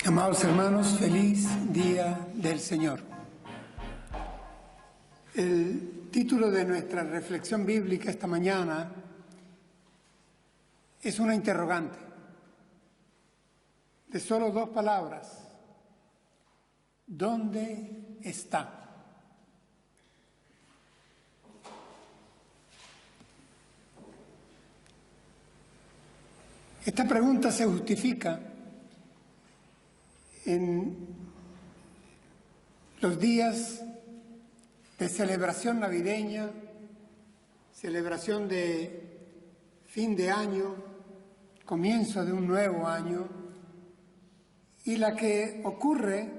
Amados hermanos, feliz día del Señor. El título de nuestra reflexión bíblica esta mañana es una interrogante de solo dos palabras. ¿Dónde está? Esta pregunta se justifica en los días de celebración navideña, celebración de fin de año, comienzo de un nuevo año, y la que ocurre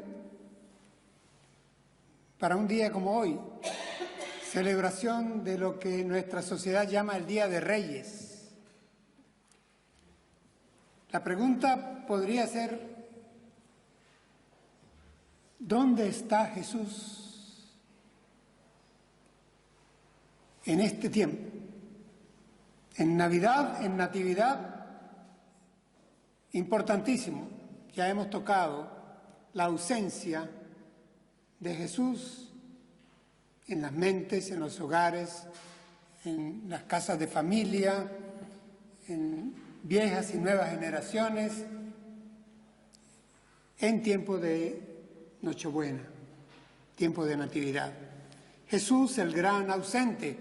para un día como hoy, celebración de lo que nuestra sociedad llama el Día de Reyes. La pregunta podría ser: ¿dónde está Jesús en este tiempo? En Navidad, en Natividad, importantísimo. Ya hemos tocado la ausencia de Jesús en las mentes, en los hogares, en las casas de familia, en viejas y nuevas generaciones, en tiempo de Nochebuena, tiempo de Natividad. Jesús, el gran ausente.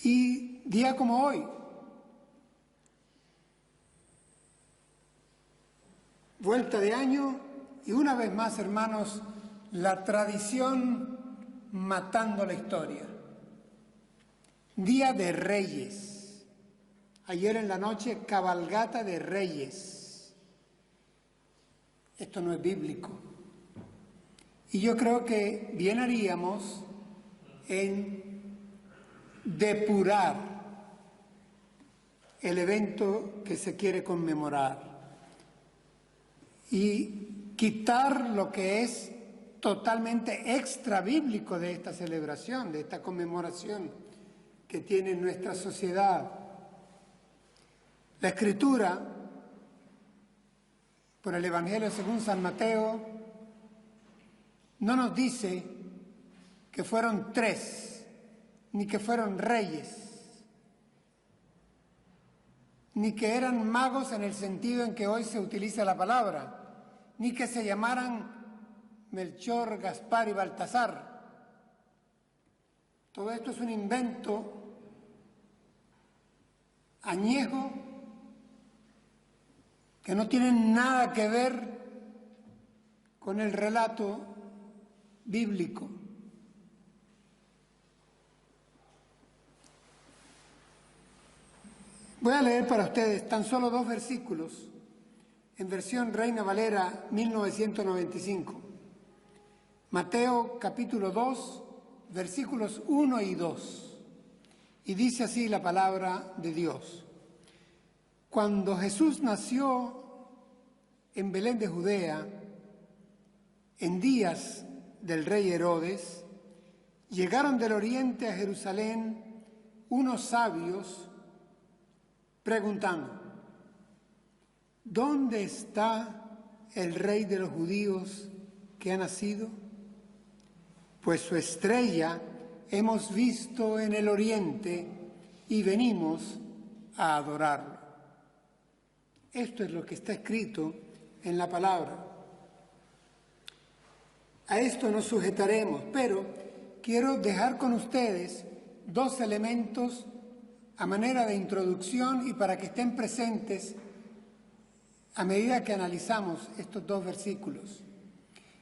Y día como hoy, vuelta de año, y una vez más, hermanos, la tradición matando la historia. Día de Reyes. Ayer en la noche, cabalgata de Reyes. Esto no es bíblico. Y yo creo que bien haríamos en depurar el evento que se quiere conmemorar y quitar lo que es totalmente extra bíblico de esta celebración, de esta conmemoración que tiene nuestra sociedad. La Escritura, por el Evangelio según San Mateo, no nos dice que fueron tres, ni que fueron reyes, ni que eran magos en el sentido en que hoy se utiliza la palabra, ni que se llamaran Melchor, Gaspar y Baltasar. Todo esto es un invento añejo que no tienen nada que ver con el relato bíblico. Voy a leer para ustedes tan solo dos versículos en versión Reina Valera 1995. Mateo capítulo 2, versículos 1 y 2. Y dice así la palabra de Dios. Cuando Jesús nació en Belén de Judea, en días del rey Herodes, llegaron del oriente a Jerusalén unos sabios preguntando: ¿dónde está el rey de los judíos que ha nacido? Pues su estrella hemos visto en el oriente y venimos a adorarlo. Esto es lo que está escrito en la palabra. A esto nos sujetaremos, pero quiero dejar con ustedes dos elementos a manera de introducción y para que estén presentes a medida que analizamos estos dos versículos.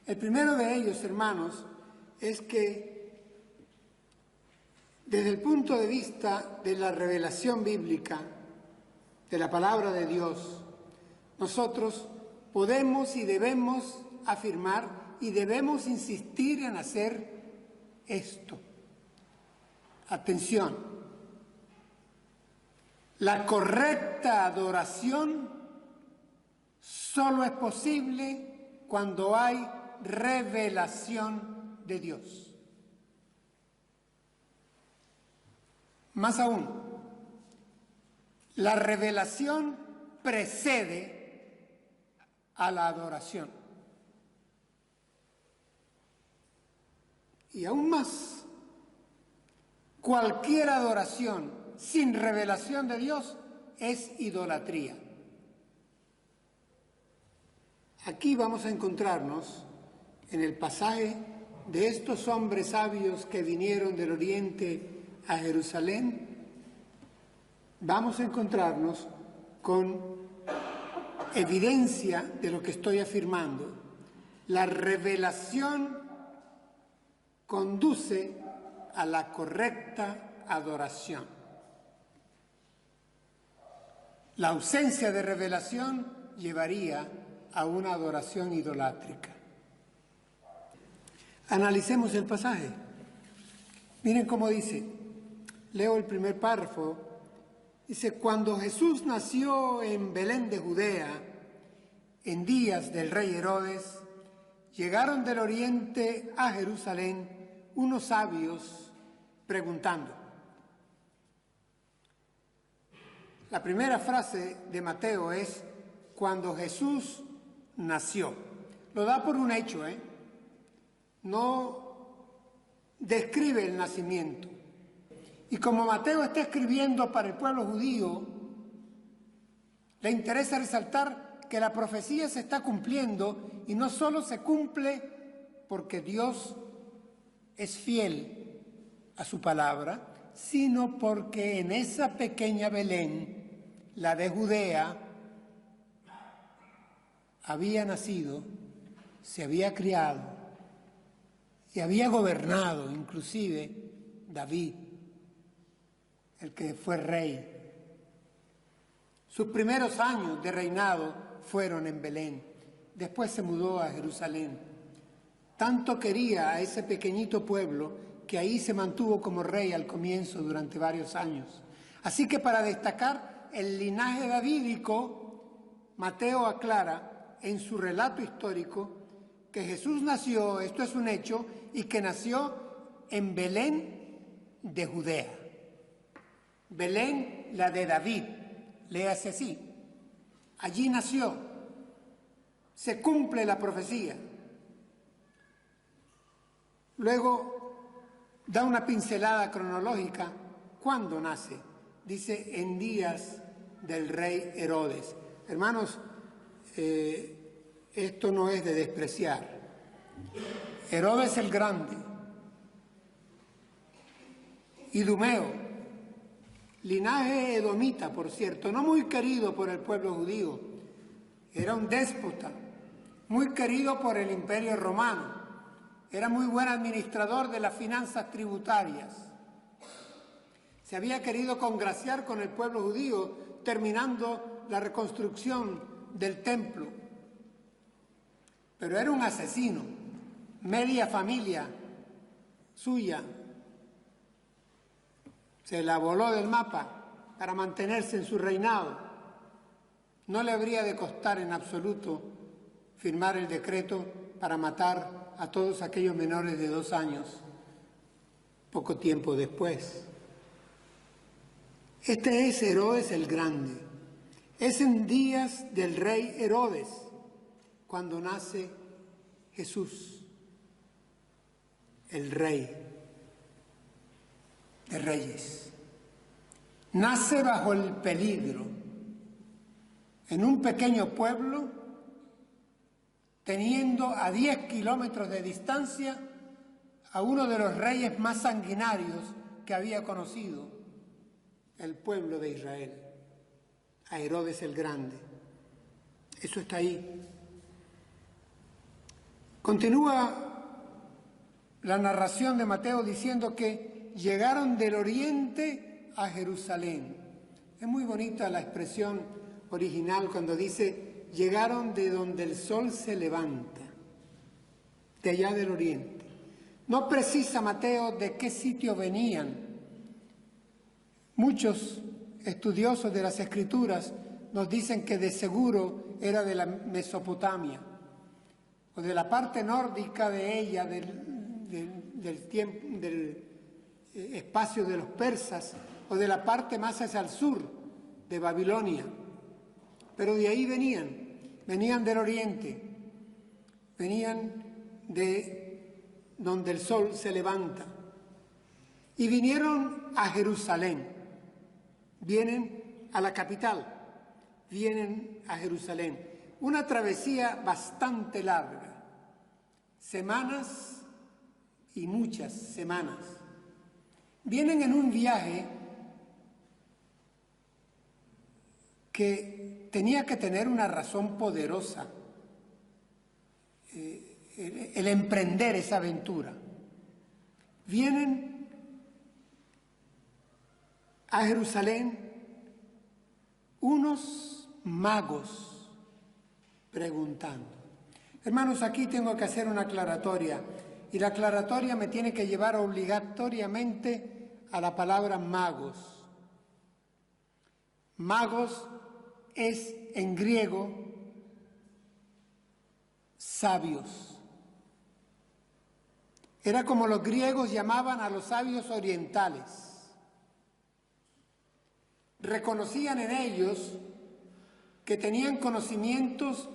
El primero de ellos, hermanos, es que desde el punto de vista de la revelación bíblica, de la palabra de Dios, nosotros podemos y debemos afirmar y debemos insistir en hacer esto. Atención, la correcta adoración solo es posible cuando hay revelación de Dios. Más aún, la revelación precede a la adoración. Y aún más, cualquier adoración sin revelación de Dios es idolatría. Aquí vamos a encontrarnos en el pasaje de estos hombres sabios que vinieron del oriente a Jerusalén. Vamos a encontrarnos con evidencia de lo que estoy afirmando. La revelación conduce a la correcta adoración. La ausencia de revelación llevaría a una adoración idolátrica. Analicemos el pasaje. Miren cómo dice. Leo el primer párrafo. Dice: cuando Jesús nació en Belén de Judea, en días del rey Herodes, llegaron del oriente a Jerusalén unos sabios preguntando. La primera frase de Mateo es cuando Jesús nació. Lo da por un hecho, no describe el nacimiento. Y como Mateo está escribiendo para el pueblo judío, le interesa resaltar que la profecía se está cumpliendo, y no solo se cumple porque Dios es fiel a su palabra, sino porque en esa pequeña Belén, la de Judea, había nacido, se había criado y había gobernado inclusive David, el que fue rey. Sus primeros años de reinado fueron en Belén. Después se mudó a Jerusalén. Tanto quería a ese pequeñito pueblo que ahí se mantuvo como rey al comienzo durante varios años. Así que para destacar el linaje davídico, Mateo aclara en su relato histórico que Jesús nació, esto es un hecho, y que nació en Belén de Judea. Belén, la de David, léase así. Allí nació, se cumple la profecía. Luego da una pincelada cronológica. ¿Cuándo nace? Dice, en días del rey Herodes. Hermanos, esto no es de despreciar. Herodes el Grande, Idumeo, linaje edomita, por cierto, no muy querido por el pueblo judío, era un déspota, muy querido por el Imperio Romano, era muy buen administrador de las finanzas tributarias. Se había querido congraciar con el pueblo judío, terminando la reconstrucción del templo. Pero era un asesino, media familia suya se la voló del mapa para mantenerse en su reinado. No le habría de costar en absoluto firmar el decreto para matar a todos aquellos menores de 2 años, poco tiempo después. Este es Herodes el Grande. Es en días del rey Herodes cuando nace Jesús, el rey de reyes. Nace bajo el peligro, en un pequeño pueblo, teniendo a 10 kilómetros de distancia a uno de los reyes más sanguinarios que había conocido el pueblo de Israel, a Herodes el Grande. Eso está ahí. Continúa la narración de Mateo diciendo que llegaron del oriente a Jerusalén. Es muy bonita la expresión original cuando dice llegaron de donde el sol se levanta, de allá del oriente. No precisa Mateo de qué sitio venían. Muchos estudiosos de las Escrituras nos dicen que de seguro era de la Mesopotamia, o de la parte nórdica de ella, del espacio de los persas, o de la parte más hacia el sur de Babilonia. Pero de ahí venían. venían del oriente, venían de donde el sol se levanta y vinieron a Jerusalén, vienen a la capital, vienen a Jerusalén. Una travesía bastante larga, semanas y muchas semanas. Vienen en un viaje que tenía que tener una razón poderosa, el emprender esa aventura. Vienen a Jerusalén unos magos preguntando. Hermanos, aquí tengo que hacer una aclaratoria, y la aclaratoria me tiene que llevar obligatoriamente a la palabra magos. Magos es en griego sabios. Era como los griegos llamaban a los sabios orientales. Reconocían en ellos que tenían conocimientos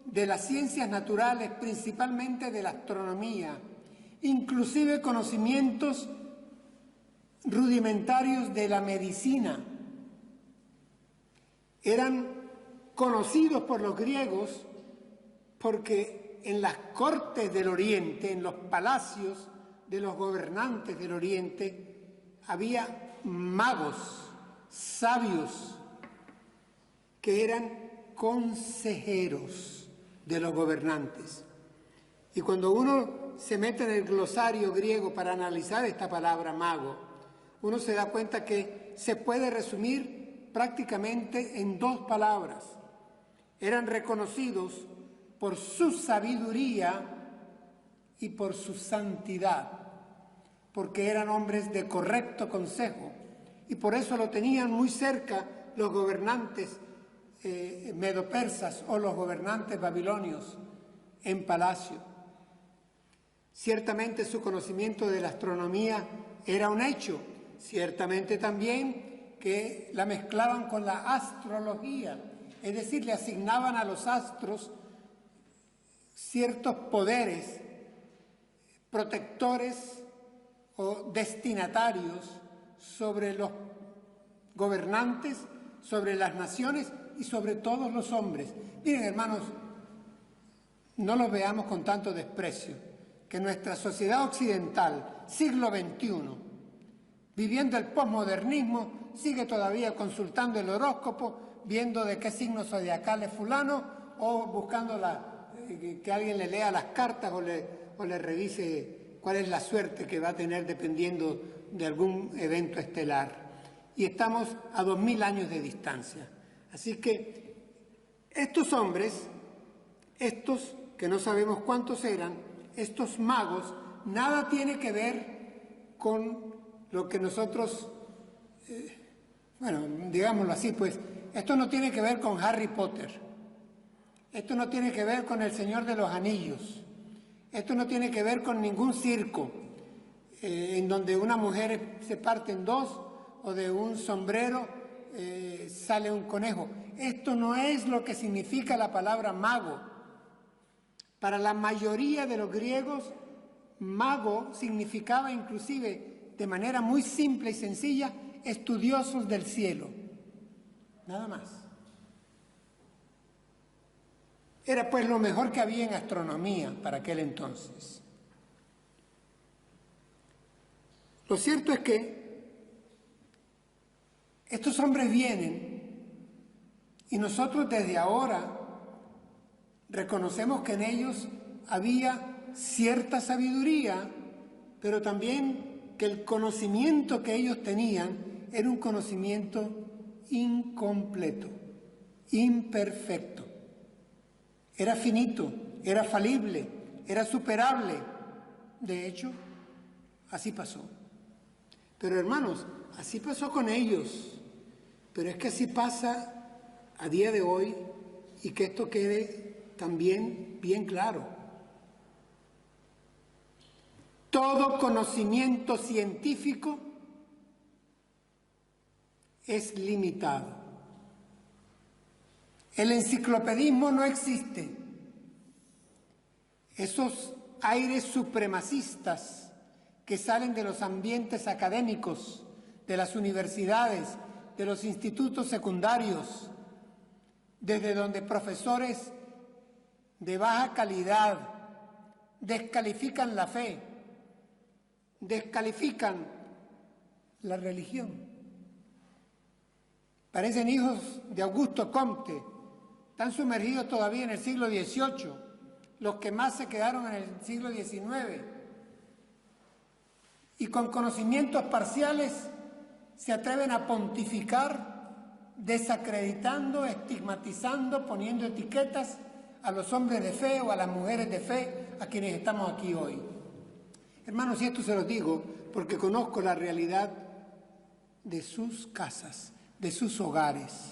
de las ciencias naturales, principalmente de la astronomía, inclusive conocimientos rudimentarios de la medicina. Eran conocidos por los griegos porque en las cortes del Oriente, en los palacios de los gobernantes del Oriente, había magos, sabios, que eran consejeros de los gobernantes. Y cuando uno se mete en el glosario griego para analizar esta palabra mago, uno se da cuenta que se puede resumir prácticamente en dos palabras. Eran reconocidos por su sabiduría y por su santidad, porque eran hombres de correcto consejo, y por eso lo tenían muy cerca los gobernantes medopersas o los gobernantes babilonios en palacio. Ciertamente su conocimiento de la astronomía era un hecho, ciertamente también que la mezclaban con la astrología, es decir, le asignaban a los astros ciertos poderes protectores o destinatarios sobre los gobernantes, sobre las naciones y sobre todos los hombres. Miren, hermanos, no los veamos con tanto desprecio, que nuestra sociedad occidental, siglo XXI, viviendo el posmodernismo, sigue todavía consultando el horóscopo, viendo de qué signo zodiacal es fulano, o buscando que alguien le lea las cartas o le revise cuál es la suerte que va a tener dependiendo de algún evento estelar. Y estamos a 2000 años de distancia. Así que estos hombres, estos que no sabemos cuántos eran, estos magos, nada tiene que ver con lo que nosotros, digámoslo así, pues, esto no tiene que ver con Harry Potter, esto no tiene que ver con El Señor de los Anillos, esto no tiene que ver con ningún circo, en donde una mujer se parte en dos, o de un sombrero sale un conejo. Esto no es lo que significa la palabra mago. Para la mayoría de los griegos, mago significaba inclusive, de manera muy simple y sencilla, estudiosos del cielo. Nada más. Era pues lo mejor que había en astronomía para aquel entonces. Lo cierto es que estos hombres vienen y nosotros desde ahora reconocemos que en ellos había cierta sabiduría, pero también que el conocimiento que ellos tenían era un conocimiento incompleto, imperfecto. Era finito, era falible, era superable. De hecho, así pasó. Pero hermanos, así pasó con ellos. Pero es que así pasa a día de hoy, y que esto quede también bien claro. Todo conocimiento científico es limitado. El enciclopedismo no existe. Esos aires supremacistas que salen de los ambientes académicos, de las universidades, de los institutos secundarios, desde donde profesores de baja calidad descalifican la fe, descalifican la religión. Parecen hijos de Augusto Comte, están sumergidos todavía en el siglo XVIII, los que más se quedaron en el siglo XIX, y con conocimientos parciales se atreven a pontificar, desacreditando, estigmatizando, poniendo etiquetas a los hombres de fe o a las mujeres de fe a quienes estamos aquí hoy. Hermanos, y esto se los digo porque conozco la realidad de sus casas, de sus hogares.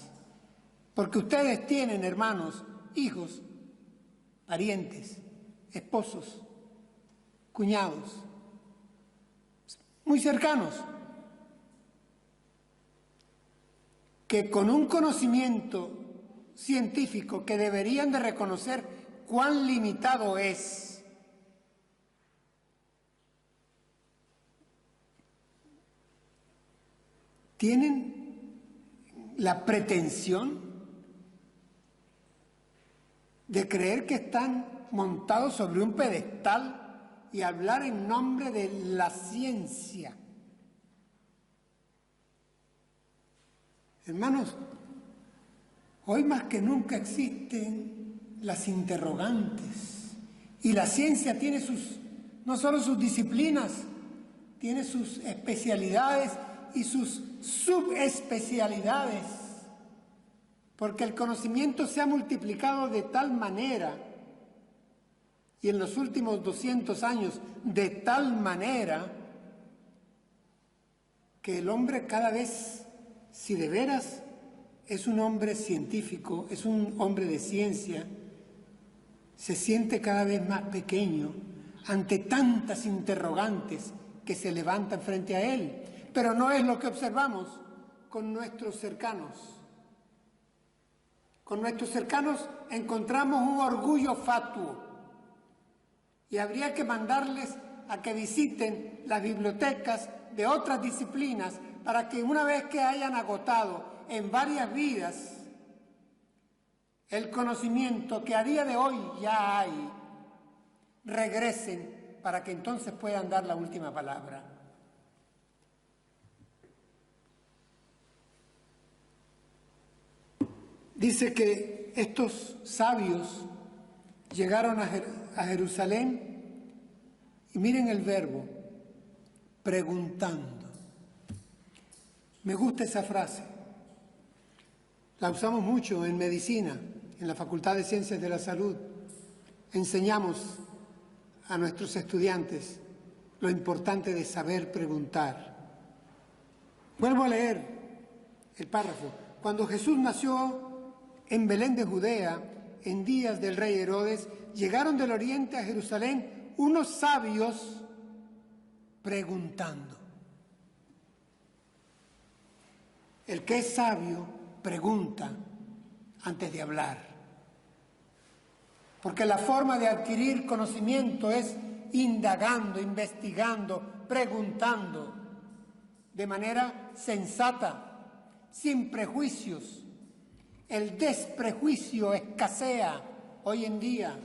Porque ustedes tienen, hermanos, hijos, parientes, esposos, cuñados, muy cercanos, que con un conocimiento científico que deberían de reconocer cuán limitado es, tienen la pretensión de creer que están montados sobre un pedestal y hablar en nombre de la ciencia. Hermanos, hoy más que nunca existen las interrogantes y la ciencia tiene no solo sus disciplinas, tiene sus especialidades y sus subespecialidades, porque el conocimiento se ha multiplicado de tal manera y en los últimos 200 años de tal manera que el hombre cada vez, si de veras es un hombre científico, es un hombre de ciencia, se siente cada vez más pequeño ante tantas interrogantes que se levantan frente a él. Pero no es lo que observamos con nuestros cercanos. Con nuestros cercanos encontramos un orgullo fatuo y habría que mandarles a que visiten las bibliotecas de otras disciplinas para que una vez que hayan agotado en varias vidas el conocimiento que a día de hoy ya hay, regresen para que entonces puedan dar la última palabra. Dice que estos sabios llegaron a Jerusalén y miren el verbo, preguntando. Me gusta esa frase. La usamos mucho en medicina, en la Facultad de Ciencias de la Salud. Enseñamos a nuestros estudiantes lo importante de saber preguntar. Vuelvo a leer el párrafo. Cuando Jesús nació en Belén de Judea, en días del rey Herodes, llegaron del oriente a Jerusalén unos sabios preguntando. El que es sabio pregunta antes de hablar. Porque la forma de adquirir conocimiento es indagando, investigando, preguntando, de manera sensata, sin prejuicios. El desprejuicio escasea hoy en día.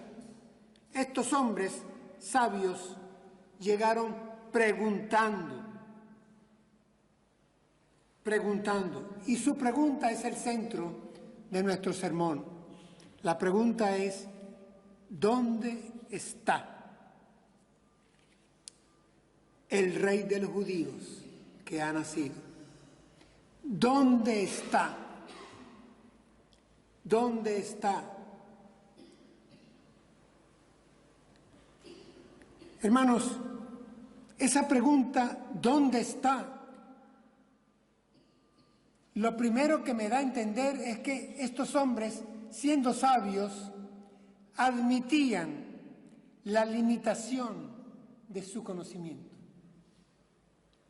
Estos hombres sabios llegaron preguntando. Y su pregunta es el centro de nuestro sermón. La pregunta es, ¿dónde está el rey de los judíos que ha nacido? ¿Dónde está? ¿Dónde está? Hermanos, esa pregunta, ¿dónde está? Lo primero que me da a entender es que estos hombres, siendo sabios, admitían la limitación de su conocimiento.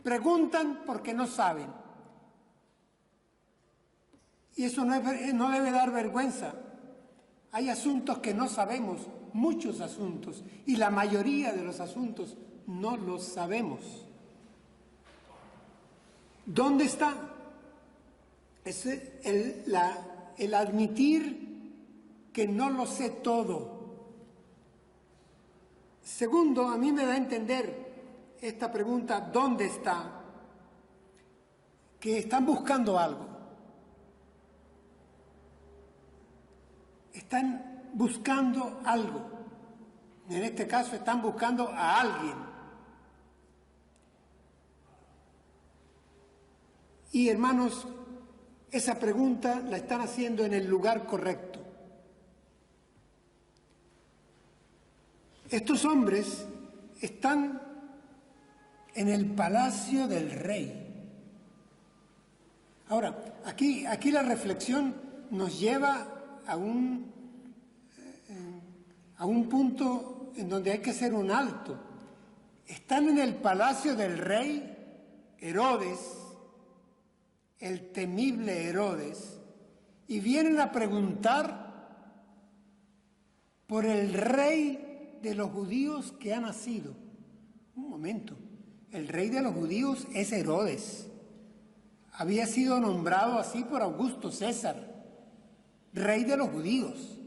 Preguntan porque no saben. Y eso no debe dar vergüenza. Hay asuntos que no sabemos, muchos asuntos, y la mayoría de los asuntos no los sabemos. ¿Dónde está? Es el admitir que no lo sé todo. Segundo, a mí me da a entender esta pregunta, ¿dónde está? Que están buscando algo. Están buscando algo. En este caso están buscando a alguien. Y hermanos, esa pregunta la están haciendo en el lugar correcto. Estos hombres están en el palacio del rey. Ahora, aquí la reflexión nos lleva a un punto en donde hay que hacer un alto. Están en el palacio del rey Herodes, el temible Herodes, y vienen a preguntar por el rey de los judíos que ha nacido. Un momento, el rey de los judíos es Herodes. Había sido nombrado así por Augusto César, rey de los judíos.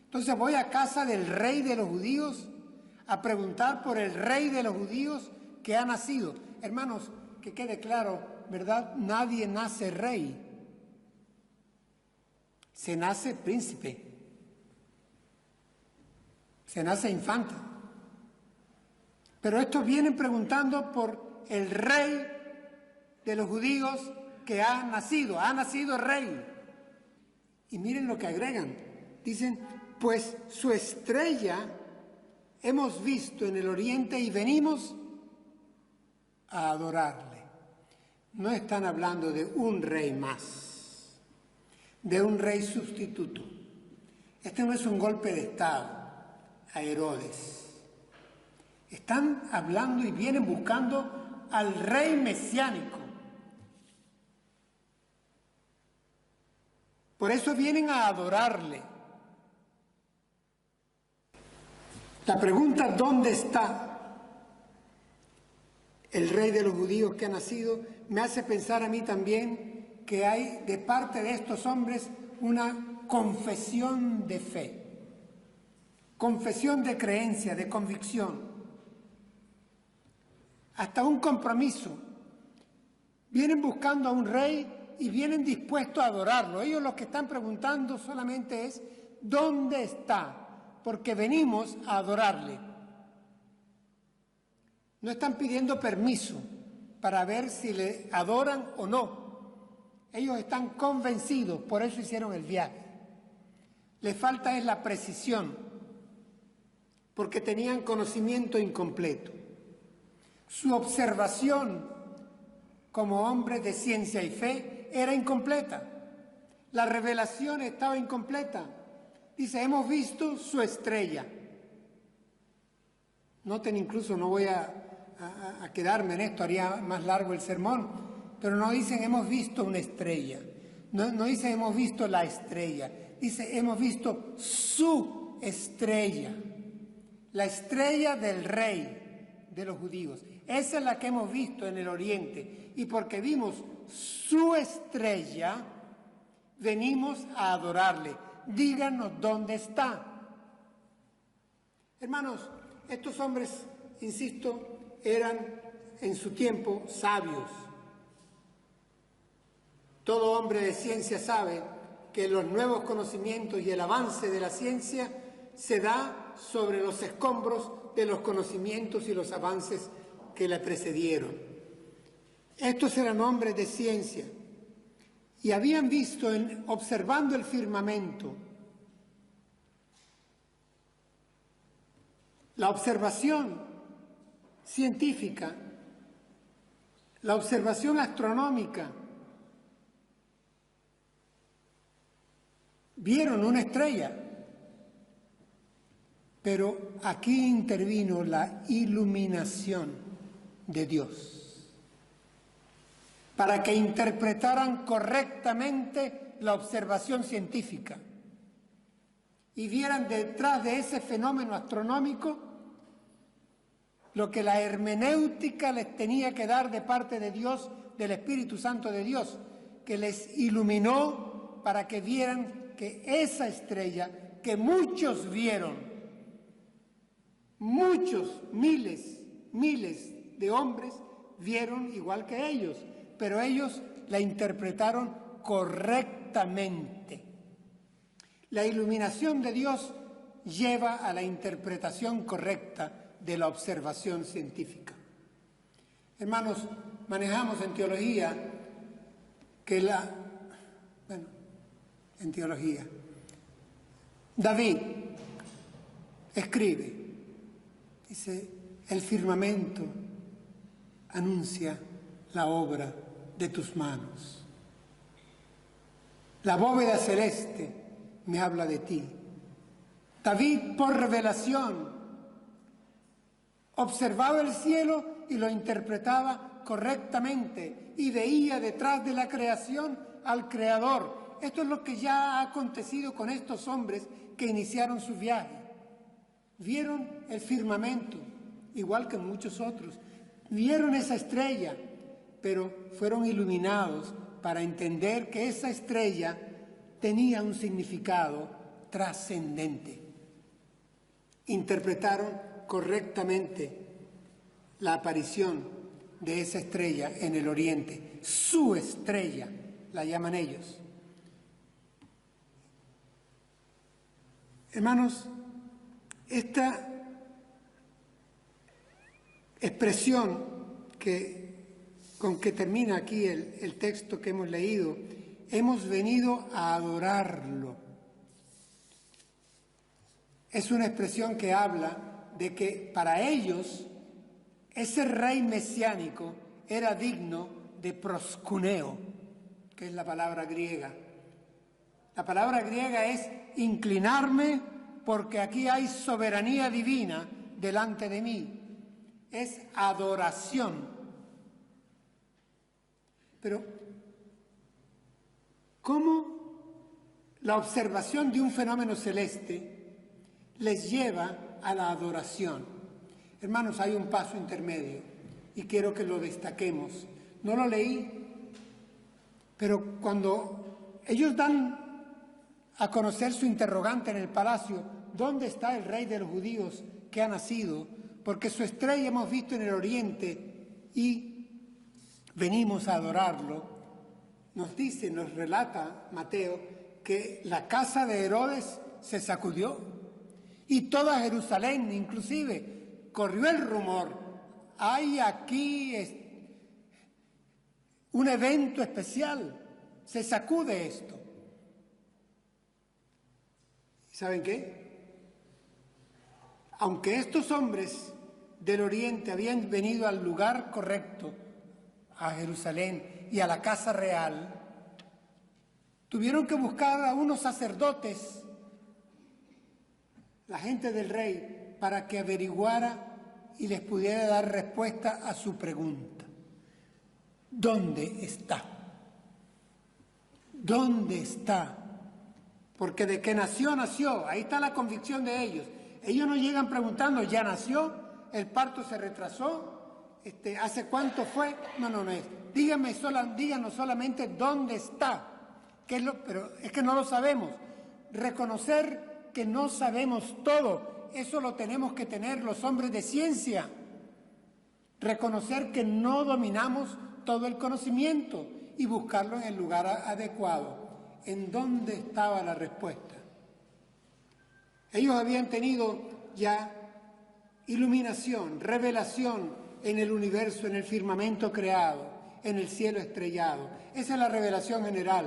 Entonces voy a casa del rey de los judíos a preguntar por el rey de los judíos que ha nacido. Hermanos, que quede claro, ¿verdad? Nadie nace rey. Se nace príncipe. Se nace infante. Pero estos vienen preguntando por el rey de los judíos que ha nacido rey. Y miren lo que agregan. Dicen, pues su estrella hemos visto en el oriente y venimos a adorarle. No están hablando de un rey más, de un rey sustituto. Este no es un golpe de estado a Herodes. Están hablando y vienen buscando al rey mesiánico. Por eso vienen a adorarle. La pregunta, ¿dónde está el rey de los judíos que ha nacido? Me hace pensar a mí también que hay de parte de estos hombres una confesión de fe. Confesión de creencia, de convicción, hasta un compromiso. Vienen buscando a un rey y vienen dispuestos a adorarlo. Ellos lo que están preguntando solamente es, ¿dónde está? Porque venimos a adorarle. No están pidiendo permiso para ver si le adoran o no. Ellos están convencidos, por eso hicieron el viaje. Les falta es la precisión, porque tenían conocimiento incompleto. Su observación como hombres de ciencia y fe era incompleta. La revelación estaba incompleta. Dice, hemos visto su estrella. Noten, incluso no voy a quedarme en esto, haría más largo el sermón, pero no dicen hemos visto una estrella. No dicen hemos visto la estrella. Dice, hemos visto su estrella. La estrella del rey de los judíos. Esa es la que hemos visto en el oriente. Y porque vimos su estrella, venimos a adorarle. Díganos dónde está. Hermanos, estos hombres, insisto, eran en su tiempo sabios. Todo hombre de ciencia sabe que los nuevos conocimientos y el avance de la ciencia se da sobre los escombros de los conocimientos y los avances que le precedieron. Estos eran hombres de ciencia y habían visto, observando el firmamento, la observación científica, la observación astronómica, vieron una estrella. Pero aquí intervino la iluminación de Dios para que interpretaran correctamente la observación científica y vieran detrás de ese fenómeno astronómico lo que la hermenéutica les tenía que dar de parte de Dios, del Espíritu Santo de Dios, que les iluminó para que vieran que esa estrella que muchos vieron, muchos, miles de hombres vieron igual que ellos, pero ellos la interpretaron correctamente. La iluminación de Dios lleva a la interpretación correcta de la observación científica. Hermanos, manejamos en teología que en teología, David escribe, dice, el firmamento anuncia la obra de tus manos. La bóveda celeste me habla de ti. David, por revelación, observaba el cielo y lo interpretaba correctamente y veía detrás de la creación al Creador. Esto es lo que ya ha acontecido con estos hombres que iniciaron su viaje. Vieron el firmamento, igual que muchos otros. Vieron esa estrella, pero fueron iluminados para entender que esa estrella tenía un significado trascendente. Interpretaron correctamente la aparición de esa estrella en el oriente. Su estrella, la llaman ellos. Hermanos, esta expresión con que termina aquí el texto que hemos leído, hemos venido a adorarlo. Es una expresión que habla de que para ellos ese rey mesiánico era digno de proskuneo, que es la palabra griega. La palabra griega es inclinarme porque aquí hay soberanía divina delante de mí. Es adoración. Pero, ¿cómo la observación de un fenómeno celeste les lleva a la adoración? Hermanos, hay un paso intermedio y quiero que lo destaquemos. No lo leí, pero cuando ellos dan a conocer su interrogante en el palacio, ¿dónde está el rey de los judíos que ha nacido? Porque su estrella hemos visto en el oriente y venimos a adorarlo. Nos dice, nos relata Mateo, que la casa de Herodes se sacudió y toda Jerusalén, inclusive, corrió el rumor. Hay aquí un evento especial, se sacude esto. ¿Saben qué? Aunque estos hombres del oriente habían venido al lugar correcto, a Jerusalén y a la casa real, tuvieron que buscar a unos sacerdotes, la gente del rey, para que averiguara y les pudiera dar respuesta a su pregunta. ¿Dónde está? ¿Dónde está? Porque de que nació, nació. Ahí está la convicción de ellos. Ellos no llegan preguntando, ¿ya nació? ¿El parto se retrasó? ¿Hace cuánto fue? No es. Díganos solamente dónde está. Pero es que no lo sabemos. Reconocer que no sabemos todo, eso lo tenemos que tener los hombres de ciencia. Reconocer que no dominamos todo el conocimiento y buscarlo en el lugar adecuado. ¿En dónde estaba la respuesta? Ellos habían tenido ya iluminación, revelación en el universo, en el firmamento creado, en el cielo estrellado. Esa es la revelación general.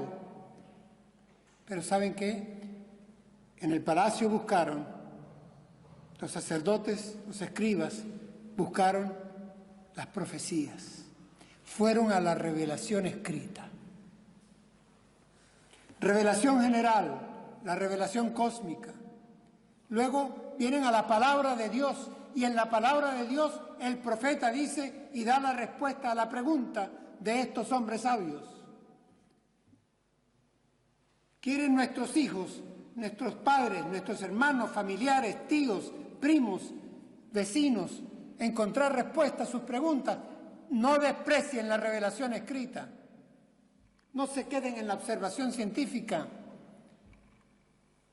Pero ¿saben qué? En el palacio buscaron, los sacerdotes, los escribas, buscaron las profecías. Fueron a la revelación escrita. Revelación general, la revelación cósmica. Luego vienen a la palabra de Dios y en la palabra de Dios el profeta dice y da la respuesta a la pregunta de estos hombres sabios. Quieren nuestros hijos, nuestros padres, nuestros hermanos, familiares, tíos, primos, vecinos, encontrar respuestas a sus preguntas. No desprecien la revelación escrita. No se queden en la observación científica.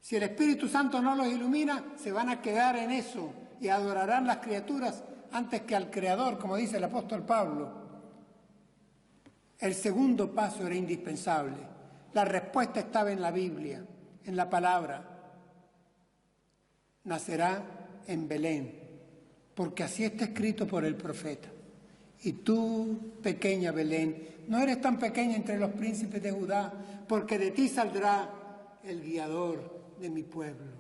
Si el Espíritu Santo no los ilumina, se van a quedar en eso y adorarán las criaturas antes que al Creador, como dice el apóstol Pablo. El segundo paso era indispensable. La respuesta estaba en la Biblia, en la palabra. Nacerá en Belén, porque así está escrito por el profeta. Y tú, pequeña Belén, no eres tan pequeña entre los príncipes de Judá, porque de ti saldrá el guiador de mi pueblo.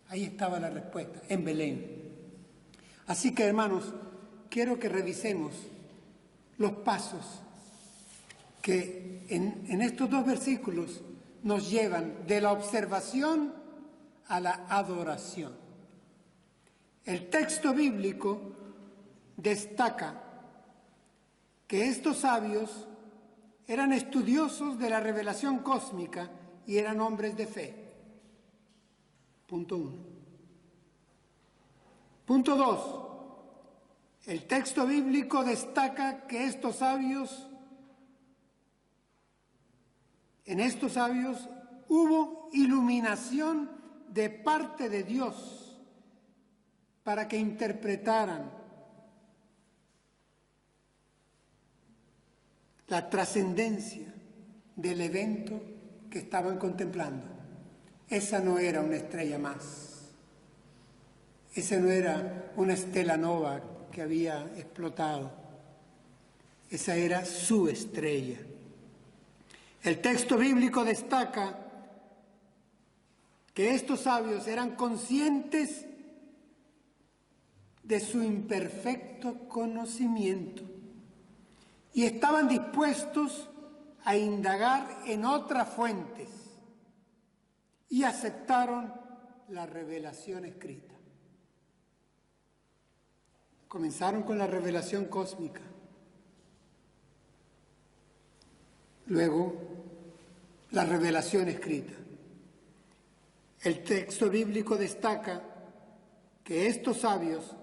Ahí estaba la respuesta, en Belén. Así que, hermanos, quiero que revisemos los pasos que en estos dos versículos nos llevan de la observación a la adoración. El texto bíblico destaca que estos sabios eran estudiosos de la revelación cósmica y eran hombres de fe. Punto 1. Punto 2. El texto bíblico destaca que en estos sabios hubo iluminación de parte de Dios para que interpretaran la trascendencia del evento que estaban contemplando. Esa no era una estrella más. Esa no era una estela nova que había explotado. Esa era su estrella. El texto bíblico destaca que estos sabios eran conscientes de su imperfecto conocimiento y estaban dispuestos a indagar en otras fuentes y aceptaron la revelación escrita. Comenzaron con la revelación cósmica. Luego, la revelación escrita. El texto bíblico destaca que estos sabios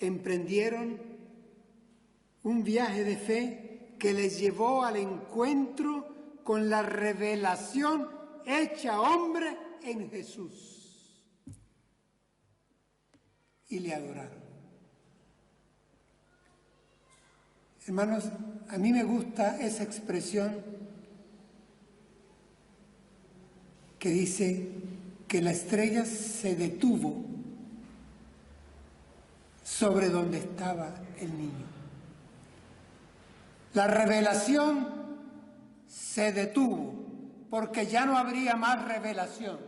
emprendieron un viaje de fe que les llevó al encuentro con la revelación hecha hombre en Jesús. Y le adoraron. Hermanos, a mí me gusta esa expresión que dice que la estrella se detuvo sobre donde estaba el niño. La revelación se detuvo porque ya no habría más revelación.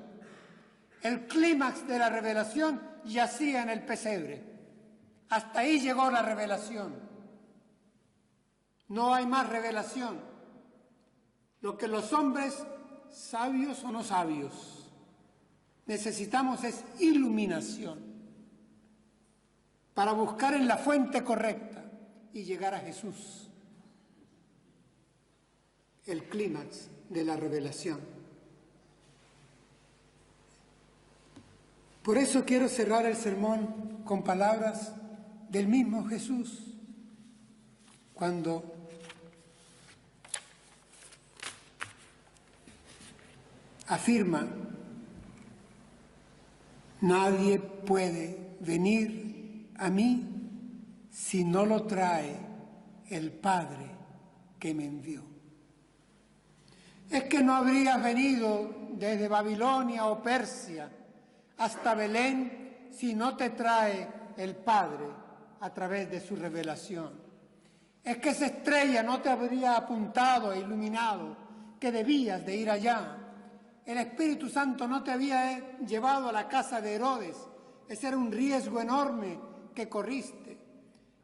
El clímax de la revelación yacía en el pesebre. Hasta ahí llegó la revelación. No hay más revelación. Lo que los hombres, sabios o no sabios, necesitamos es iluminación para buscar en la fuente correcta y llegar a Jesús, el clímax de la revelación. Por eso quiero cerrar el sermón con palabras del mismo Jesús, cuando afirma: nadie puede venir a mí si no lo trae el Padre que me envió. Es que no habrías venido desde Babilonia o Persia hasta Belén si no te trae el Padre a través de su revelación. Es que esa estrella no te habría apuntado e iluminado que debías de ir allá. El Espíritu Santo no te había llevado a la casa de Herodes. Ese era un riesgo enorme que corriste.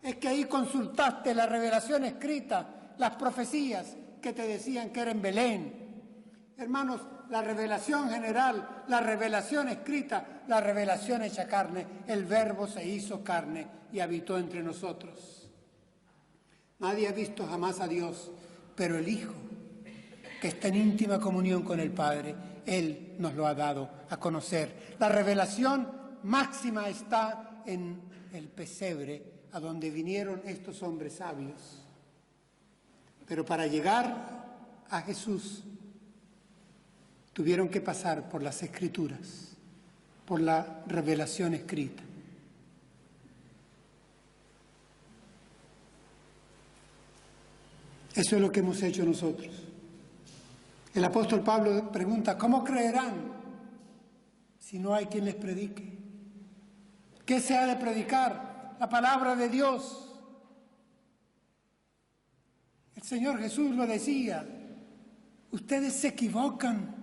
Es que ahí consultaste la revelación escrita, las profecías que te decían que era en Belén. Hermanos, la revelación general, la revelación escrita, la revelación hecha carne, el Verbo se hizo carne y habitó entre nosotros. Nadie ha visto jamás a Dios, pero el Hijo, que está en íntima comunión con el Padre, Él nos lo ha dado a conocer. La revelación máxima está en el pesebre, a donde vinieron estos hombres sabios. Pero para llegar a Jesús, tuvieron que pasar por las Escrituras, por la revelación escrita. Eso es lo que hemos hecho nosotros. El apóstol Pablo pregunta, ¿cómo creerán si no hay quien les predique? ¿Qué se ha de predicar? La palabra de Dios. El Señor Jesús lo decía, ustedes se equivocan,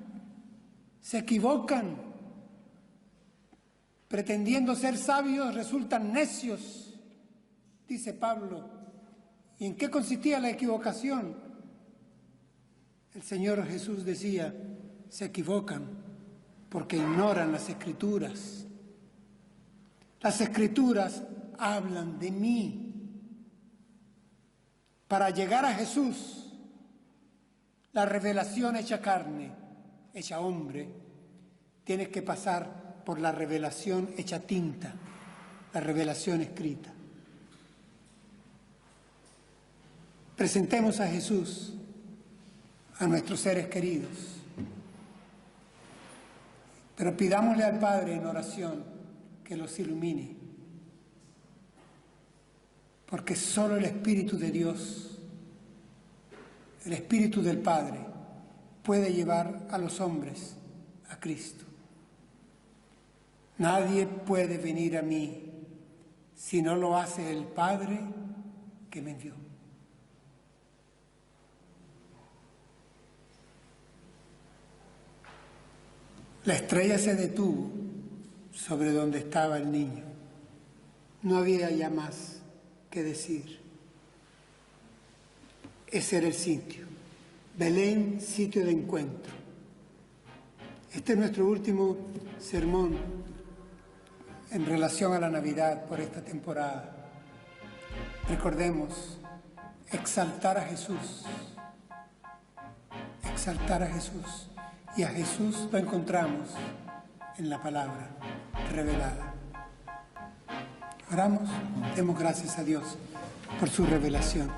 pretendiendo ser sabios resultan necios, dice Pablo. ¿Y en qué consistía la equivocación? El Señor Jesús decía, se equivocan porque ignoran las Escrituras. Las Escrituras hablan de mí. Para llegar a Jesús, la revelación hecha carne, hecha hombre, tienes que pasar por la revelación hecha tinta, la revelación escrita. Presentemos a Jesús, a nuestros seres queridos, pero pidámosle al Padre en oración que los ilumine, porque solo el Espíritu de Dios, el Espíritu del Padre, puede llevar a los hombres a Cristo. Nadie puede venir a mí si no lo hace el Padre que me envió. La estrella se detuvo sobre donde estaba el niño. No había ya más que decir. Ese era el sitio. Belén, sitio de encuentro. Este es nuestro último sermón en relación a la Navidad por esta temporada. Recordemos, exaltar a Jesús. Exaltar a Jesús. Y a Jesús lo encontramos en la palabra revelada. Oramos, demos gracias a Dios por su revelación.